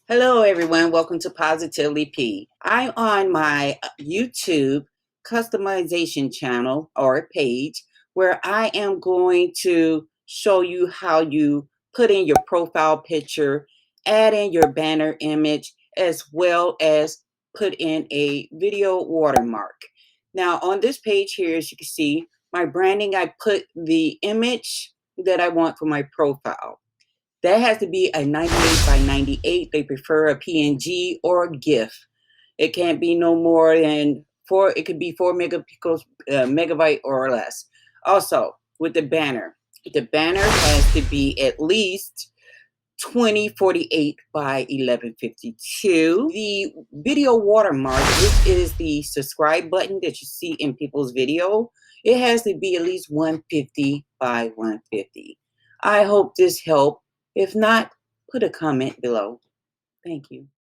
Hello everyone, welcome to Positively P. I'm on my YouTube customization channel or page where I am going to show you how you put in your profile picture, add in your banner image, as well as put in a video watermark. Now on this page here, as you can see, my branding, I put the image that I want for my profile. That has to be a 98 by 98. They prefer a PNG or a GIF. It can't be no more than it could be 4 megabyte or less. Also, with the banner has to be at least 2048 by 1152. The video watermark, which is the subscribe button that you see in people's video, it has to be at least 150 by 150. I hope this helped. If not, put a comment below. Thank you.